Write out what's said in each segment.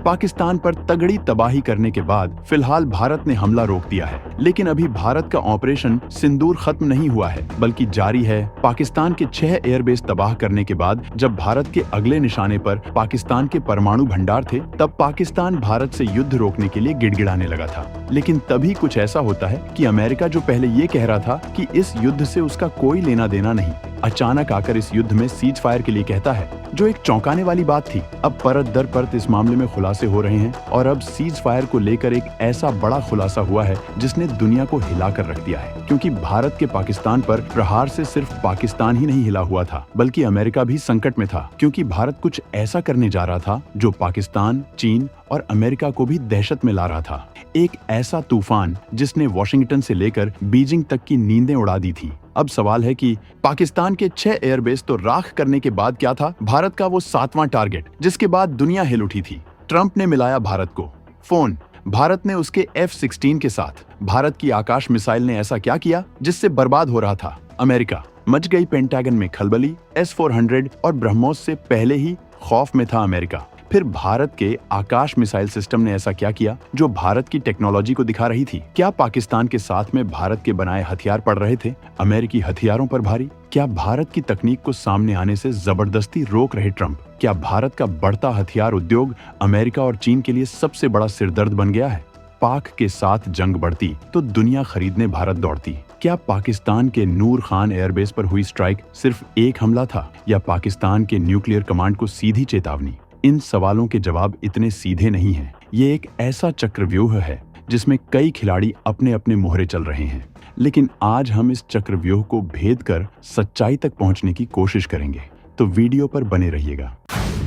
पाकिस्तान पर तगड़ी तबाही करने के बाद फिलहाल भारत ने हमला रोक दिया है, लेकिन अभी भारत का ऑपरेशन सिंदूर खत्म नहीं हुआ है बल्कि जारी है। पाकिस्तान के 6 एयरबेस तबाह करने के बाद जब भारत के अगले निशाने पर पाकिस्तान के परमाणु भंडार थे, तब पाकिस्तान भारत से युद्ध रोकने के लिए गिड़गिड़ाने लगा था। लेकिन तभी कुछ ऐसा होता है कि अमेरिका जो पहले ये कह रहा था कि इस युद्ध से उसका कोई लेना देना नहीं, अचानक आकर इस युद्ध में सीज फायर के लिए कहता है, जो एक चौंकाने वाली बात थी। अब परत दर परत इस मामले में खुलासे हो रहे हैं और अब सीज फायर को लेकर एक ऐसा बड़ा खुलासा हुआ है जिसने दुनिया को हिलाकर रख दिया है, क्योंकि भारत के पाकिस्तान पर प्रहार से सिर्फ पाकिस्तान ही नहीं हिला हुआ था बल्कि अमेरिका भी संकट में था, क्योंकि भारत कुछ ऐसा करने जा रहा था जो पाकिस्तान, चीन और अमेरिका को भी दहशत में ला रहा था। एक ऐसा तूफान जिसने वॉशिंगटन से लेकर बीजिंग तक की नींदें उड़ा दी थी। अब सवाल है कि पाकिस्तान के 6 एयरबेस तो राख करने के बाद क्या था भारत का वो 7वां टारगेट, जिसके बाद दुनिया हिल उठी थी। ट्रंप ने मिलाया भारत को फोन। भारत ने उसके F-16 के साथ। भारत की आकाश मिसाइल ने ऐसा क्या किया जिससे बर्बाद हो रहा था अमेरिका। मच गई पेंटागन में खलबली। S-400 और ब्रह्मोस से पहले ही खौफ में था अमेरिका। फिर भारत के आकाश मिसाइल सिस्टम ने ऐसा क्या किया जो भारत की टेक्नोलॉजी को दिखा रही थी। क्या पाकिस्तान के साथ में भारत के बनाए हथियार पड़ रहे थे अमेरिकी हथियारों पर भारी? क्या भारत की तकनीक को सामने आने से जबरदस्ती रोक रहे ट्रंप? क्या भारत का बढ़ता हथियार उद्योग अमेरिका और चीन के लिए सबसे बड़ा सिरदर्द बन गया है? पाक के साथ जंग बढ़ती तो दुनिया खरीदने भारत दौड़ती। क्या पाकिस्तान के नूर खान एयरबेस पर हुई स्ट्राइक सिर्फ एक हमला था या पाकिस्तान के न्यूक्लियर कमांड को सीधी चेतावनी? इन सवालों के जवाब इतने सीधे नहीं हैं। ये एक ऐसा चक्रव्यूह है जिसमें कई खिलाड़ी अपने अपने मोहरे चल रहे हैं, लेकिन आज हम इस चक्रव्यूह को भेद कर सच्चाई तक पहुंचने की कोशिश करेंगे, तो वीडियो पर बने रहिएगा।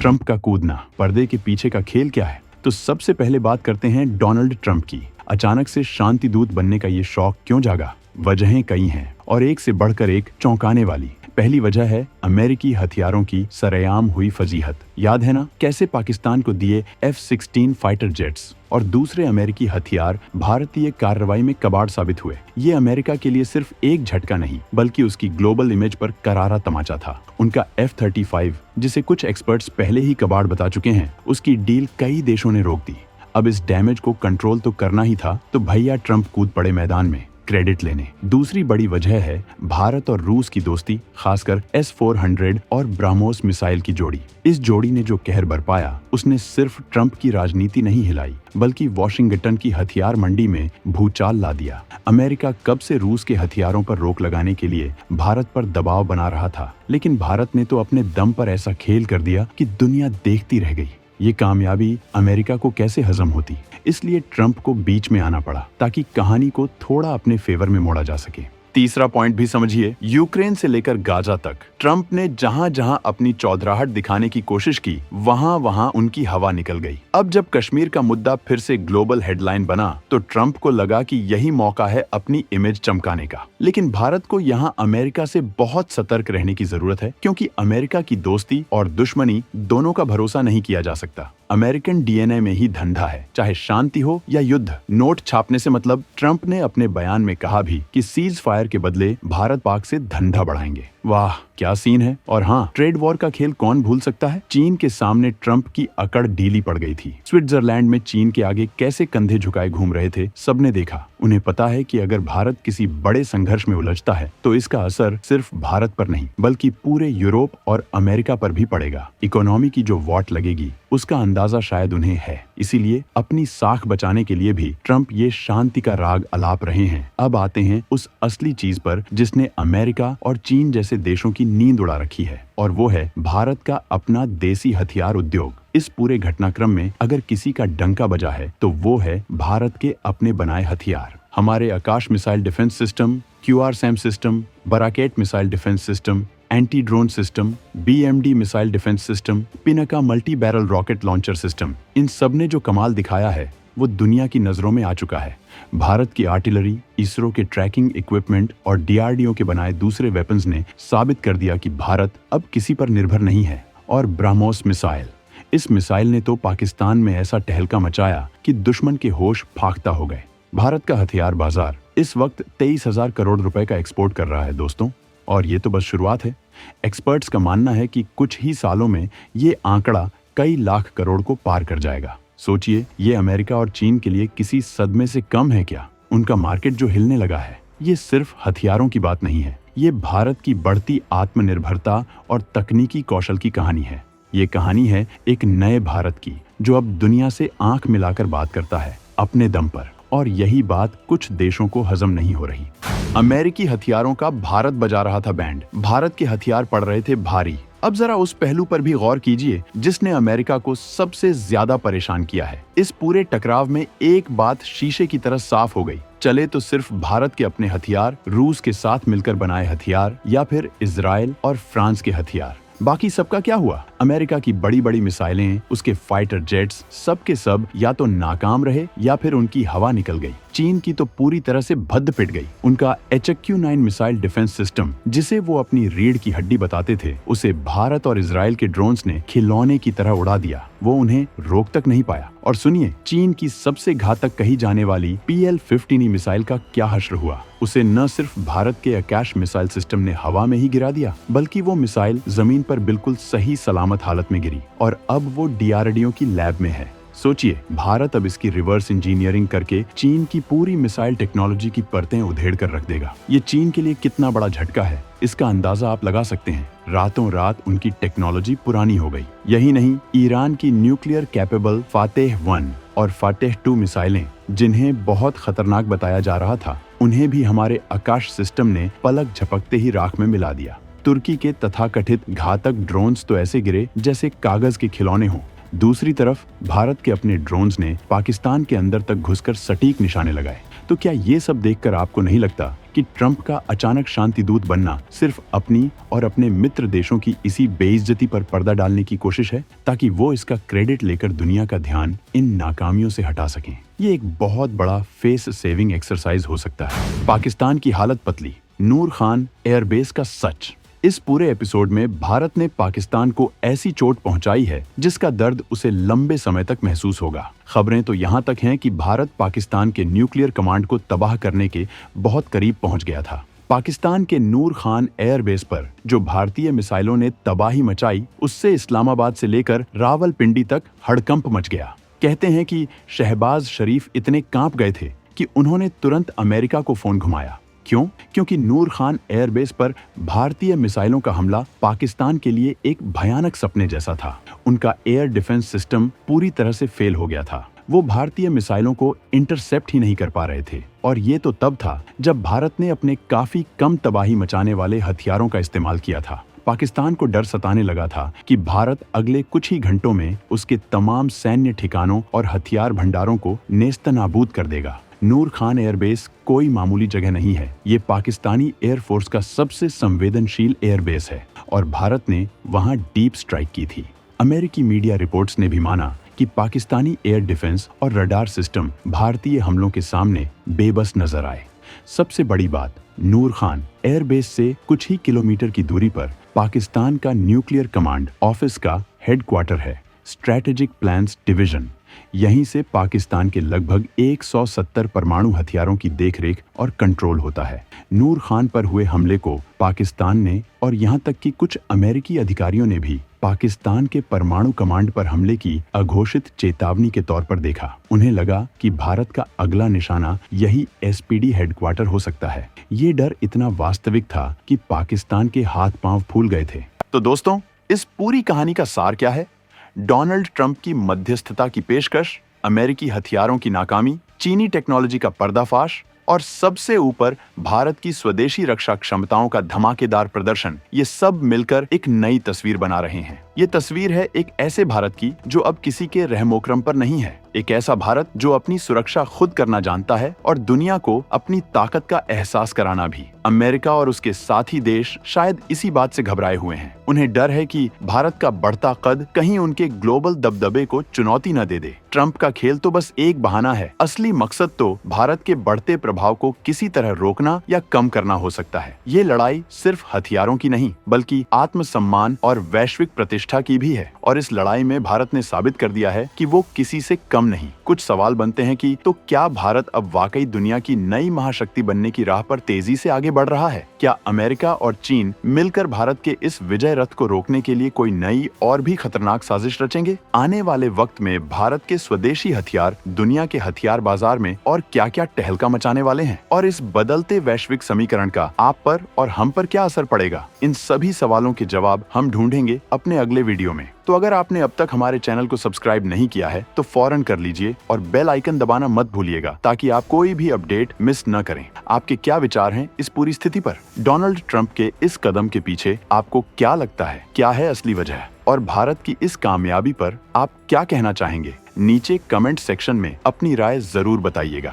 ट्रंप का कूदना, पर्दे के पीछे का खेल क्या है? तो सबसे पहले बात करते हैं डोनाल्ड ट्रंप की। अचानक से शांति दूत बनने का ये शौक क्यों जागा? वजहें कई हैं और एक से बढ़कर एक चौंकाने वाली। पहली वजह है अमेरिकी हथियारों की सरेआम हुई फजीहत। याद है ना कैसे पाकिस्तान को दिए F-16 फाइटर जेट्स और दूसरे अमेरिकी हथियार भारतीय कार्रवाई में कबाड़ साबित हुए। ये अमेरिका के लिए सिर्फ एक झटका नहीं बल्कि उसकी ग्लोबल इमेज पर करारा तमाचा था। उनका F-35, जिसे कुछ एक्सपर्ट्स पहले ही कबाड़ बता चुके हैं, उसकी डील कई देशों ने रोक दी। अब इस डैमेज को कंट्रोल तो करना ही था, तो भैया ट्रंप कूद पड़े मैदान में क्रेडिट लेने। दूसरी बड़ी वजह है भारत और रूस की दोस्ती, खासकर S-400 और ब्रह्मोस मिसाइल की जोड़ी। इस जोड़ी ने जो कहर बरपाया उसने सिर्फ ट्रंप की राजनीति नहीं हिलाई बल्कि वॉशिंगटन की हथियार मंडी में भूचाल ला दिया। अमेरिका कब से रूस के हथियारों पर रोक लगाने के लिए भारत पर दबाव बना रहा था, लेकिन भारत ने तो अपने दम पर ऐसा खेल कर दिया कि दुनिया देखती रह गई। ये कामयाबी अमेरिका को कैसे हजम होती? इसलिए ट्रंप को बीच में आना पड़ा ताकि कहानी को थोड़ा अपने फेवर में मोड़ा जा सके। तीसरा पॉइंट भी समझिए। यूक्रेन से लेकर गाजा तक ट्रंप ने जहां जहां अपनी चौधराहट दिखाने की कोशिश की, वहां वहां उनकी हवा निकल गई। अब जब कश्मीर का मुद्दा फिर से ग्लोबल हेडलाइन बना तो ट्रंप को लगा कि यही मौका है अपनी इमेज चमकाने का। लेकिन भारत को यहां अमेरिका से बहुत सतर्क रहने की जरूरत है, क्योंकि अमेरिका की दोस्ती और दुश्मनी दोनों का भरोसा नहीं किया जा सकता। अमेरिकन डीएनए में ही धंधा है, चाहे शांति हो या युद्ध। नोट छापने से मतलब। ट्रंप ने अपने बयान में कहा भी कि सीज फायर के बदले भारत पाक से धंधा बढ़ाएंगे। वाह क्या सीन है। और हाँ, ट्रेड वॉर का खेल कौन भूल सकता है? चीन के सामने ट्रंप की अकड़ ढीली पड़ गई थी। स्विट्जरलैंड में चीन के आगे कैसे कंधे झुकाए घूम रहे थे, सबने देखा। उन्हें पता है कि अगर भारत किसी बड़े संघर्ष में उलझता है तो इसका असर सिर्फ भारत पर नहीं बल्कि पूरे यूरोप और अमेरिका पर भी पड़ेगा। इकोनॉमी की जो वॉट लगेगी उसका अंदाजा शायद उन्हें है। इसीलिए अपनी साख बचाने के लिए भी ट्रंप ये शांति का राग अलाप रहे हैं। अब आते हैं उस असली चीज पर जिसने अमेरिका और चीन जैसे देशों की नींद उड़ा रखी है, और वो है भारत का अपना देसी हथियार उद्योग। इस पूरे घटनाक्रम में अगर किसी का डंका बजा है तो वो है भारत के अपने बनाए हथियार। हमारे Akash missile defence system, QRSAM system, बराकेट missile defence system, anti drone system, BMD missile defence system, Pinaka multi barrel rocket launcher system, इन सब ने जो कमाल दिखाया है वो दुनिया की नजरों में आ चुका है। भारत की आर्टिलरी, इसरो के ट्रैकिंग इक्विपमेंट और DRDO के बनाए दूसरे वेपन्स ने साबित कर दिया कि भारत अब किसी पर निर्भर नहीं है। और ब्रह्मोस मिसाइल, इस मिसाइल ने तो पाकिस्तान में ऐसा टहलका मचाया कि दुश्मन के होश फाख्ता हो गए। भारत का हथियार बाजार इस वक्त 23,000 करोड़ रुपए का एक्सपोर्ट कर रहा है दोस्तों, और ये तो बस शुरुआत है। एक्सपर्ट्स का मानना है कि कुछ ही सालों में ये आंकड़ा कई लाख करोड़ को पार कर जाएगा। सोचिए, ये अमेरिका और चीन के लिए किसी सदमे से कम है क्या? उनका मार्केट जो हिलने लगा है, ये सिर्फ हथियारों की बात नहीं है, ये भारत की बढ़ती आत्मनिर्भरता और तकनीकी कौशल की कहानी है। ये कहानी है एक नए भारत की, जो अब दुनिया से आंख मिलाकर बात करता है अपने दम पर, और यही बात कुछ देशों को हजम नहीं हो रही। अमेरिकी हथियारों का भारत बजा रहा था बैंड, भारत के हथियार पड़ रहे थे भारी। अब जरा उस पहलू पर भी गौर कीजिए जिसने अमेरिका को सबसे ज्यादा परेशान किया है। इस पूरे टकराव में एक बात शीशे की तरह साफ हो गई, चले तो सिर्फ भारत के अपने हथियार, रूस के साथ मिलकर बनाए हथियार, या फिर इजराइल और फ्रांस के हथियार। बाकी सबका क्या हुआ? अमेरिका की बड़ी बड़ी मिसाइलें, उसके फाइटर जेट्स, सब के सब या तो नाकाम रहे या फिर उनकी हवा निकल गई। चीन की तो पूरी तरह से भद्द पिट गई। उनका HQ-9 मिसाइल डिफेंस सिस्टम, जिसे वो अपनी रीढ़ की हड्डी बताते थे, उसे भारत और इजराइल के ड्रोन्स ने खिलौने की तरह उड़ा दिया। वो उन्हें रोक तक नहीं पाया। और सुनिए, चीन की सबसे घातक कही जाने वाली PL-15 मिसाइल का क्या हश्र हुआ। उसे न सिर्फ भारत के आकाश मिसाइल सिस्टम ने हवा में ही गिरा दिया, बल्कि वो मिसाइल जमीन पर बिल्कुल सही सलामत हालत में गिरी और अब वो DRDO की लैब में है। सोचिए, भारत अब इसकी रिवर्स इंजीनियरिंग करके चीन की पूरी मिसाइल टेक्नोलॉजी की परतें उधेड़ कर रख देगा। ये चीन के लिए कितना बड़ा झटका है, इसका अंदाजा आप लगा सकते हैं। रातों रात उनकी टेक्नोलॉजी पुरानी हो गई। यही नहीं, ईरान की न्यूक्लियर कैपेबल फातेह 1 और फातेह 2 मिसाइलें, जिन्हें बहुत खतरनाक बताया जा रहा था, उन्हें भी हमारे आकाश सिस्टम ने पलक झपकते ही राख में मिला दिया। तुर्की के तथाकथित घातक ड्रोन्स तो ऐसे गिरे जैसे कागज के खिलौने हों। दूसरी तरफ भारत के अपने ड्रोन्स ने पाकिस्तान के अंदर तक घुसकर सटीक निशाने लगाए। तो क्या ये सब देखकर आपको नहीं लगता कि ट्रंप का अचानक शांति दूत बनना सिर्फ अपनी और अपने मित्र देशों की इसी बेइज्जती पर पर्दा डालने की कोशिश है, ताकि वो इसका क्रेडिट लेकर दुनिया का ध्यान इन नाकामियों से हटा सकें? ये एक बहुत बड़ा फेस सेविंग एक्सरसाइज हो सकता है। पाकिस्तान की हालत पतली, नूर खान एयरबेस का सच। इस पूरे एपिसोड में भारत ने पाकिस्तान को ऐसी चोट पहुंचाई है जिसका दर्द उसे लंबे समय तक महसूस होगा। खबरें तो यहां तक हैं कि भारत पाकिस्तान के न्यूक्लियर कमांड को तबाह करने के बहुत करीब पहुंच गया था। पाकिस्तान के नूर खान एयरबेस पर जो भारतीय मिसाइलों ने तबाही मचाई, उससे इस्लामाबाद से लेकर रावलपिंडी तक हड़कंप मच गया। कहते हैं कि शहबाज शरीफ इतने कांप गए थे कि उन्होंने तुरंत अमेरिका को फोन घुमाया। क्यों? क्योंकि नूर खान एयरबेस पर भारतीय मिसाइलों का हमला पाकिस्तान के लिए एक भयानक सपने जैसा था। उनका एयर डिफेंस सिस्टम पूरी तरह से फेल हो गया था। वो भारतीय मिसाइलों को इंटरसेप्ट ही नहीं कर पा रहे थे। और ये तो तब था जब भारत ने अपने काफी कम तबाही मचाने वाले हथियारों का इस्तेमाल किया था। पाकिस्तान को डर सताने लगा था कि भारत अगले कुछ ही घंटों में उसके तमाम सैन्य ठिकानों और हथियार भंडारों को नेस्तनाबूद कर देगा। नूर खान एयरबेस कोई मामूली जगह नहीं है। ये पाकिस्तानी एयरफोर्स का सबसे संवेदनशील एयरबेस है और भारत ने वहां डीप स्ट्राइक की थी। अमेरिकी मीडिया रिपोर्ट्स ने भी माना कि पाकिस्तानी एयर डिफेंस और रडार सिस्टम भारतीय हमलों के सामने बेबस नजर आए। सबसे बड़ी बात, नूर खान एयरबेस से कुछ ही किलोमीटर की दूरी पर पाकिस्तान का न्यूक्लियर कमांड ऑफिस का हेडक्वार्टर है, स्ट्रेटेजिक प्लान्स डिवीजन। यहीं से पाकिस्तान के लगभग 170 परमाणु हथियारों की देखरेख और कंट्रोल होता है। नूर खान पर हुए हमले को पाकिस्तान ने और यहां तक कि कुछ अमेरिकी अधिकारियों ने भी पाकिस्तान के परमाणु कमांड पर हमले की अघोषित चेतावनी के तौर पर देखा। उन्हें लगा कि भारत का अगला निशाना यही SPD हेडक्वार्टर हो सकता है। ये डर इतना वास्तविक था कि पाकिस्तान के हाथ पांव फूल गए थे। तो दोस्तों, इस पूरी कहानी का सार क्या है? डोनाल्ड ट्रंप की मध्यस्थता की पेशकश, अमेरिकी हथियारों की नाकामी, चीनी टेक्नोलॉजी का पर्दाफाश और सबसे ऊपर भारत की स्वदेशी रक्षा क्षमताओं का धमाकेदार प्रदर्शन, ये सब मिलकर एक नई तस्वीर बना रहे हैं। ये तस्वीर है एक ऐसे भारत की जो अब किसी के रहमोकरम पर नहीं है। एक ऐसा भारत जो अपनी सुरक्षा खुद करना जानता है और दुनिया को अपनी ताकत का एहसास कराना भी। अमेरिका और उसके साथी देश शायद इसी बात से घबराए हुए हैं। उन्हें डर है कि भारत का बढ़ता कद कहीं उनके ग्लोबल दबदबे को चुनौती न दे दे। ट्रंप का खेल तो बस एक बहाना है, असली मकसद तो भारत के बढ़ते प्रभाव को किसी तरह रोकना या कम करना हो सकता है। ये लड़ाई सिर्फ हथियारों की नहीं, बल्कि आत्मसम्मान और वैश्विक प्रतिष्ठा प्रतिष्ठा की भी है और इस लड़ाई में भारत ने साबित कर दिया है कि वो किसी से कम नहीं। कुछ सवाल बनते हैं कि तो क्या भारत अब वाकई दुनिया की नई महाशक्ति बनने की राह पर तेजी से आगे बढ़ रहा है? क्या अमेरिका और चीन मिलकर भारत के इस विजय रथ को रोकने के लिए कोई नई और भी खतरनाक साजिश रचेंगे? आने वाले वक्त में भारत के स्वदेशी हथियार दुनिया के हथियार बाजार में और क्या-क्या टहलका मचाने वाले हैं और इस बदलते वैश्विक समीकरण का आप पर और हम पर क्या असर पड़ेगा? इन सभी सवालों के जवाब हम ढूंढेंगे अपने अगले वीडियो में। तो अगर आपने अब तक हमारे चैनल को सब्सक्राइब नहीं किया है तो फौरन कर लीजिए और बेल आइकन दबाना मत भूलिएगा ताकि आप कोई भी अपडेट मिस न करें। आपके क्या विचार हैं इस पूरी स्थिति पर? डोनाल्ड ट्रंप के इस कदम के पीछे आपको क्या लगता है? क्या है असली वजह? और भारत की इस कामयाबी पर आप क्या कहना चाहेंगे? नीचे कमेंट सेक्शन में अपनी राय जरूर बताइएगा।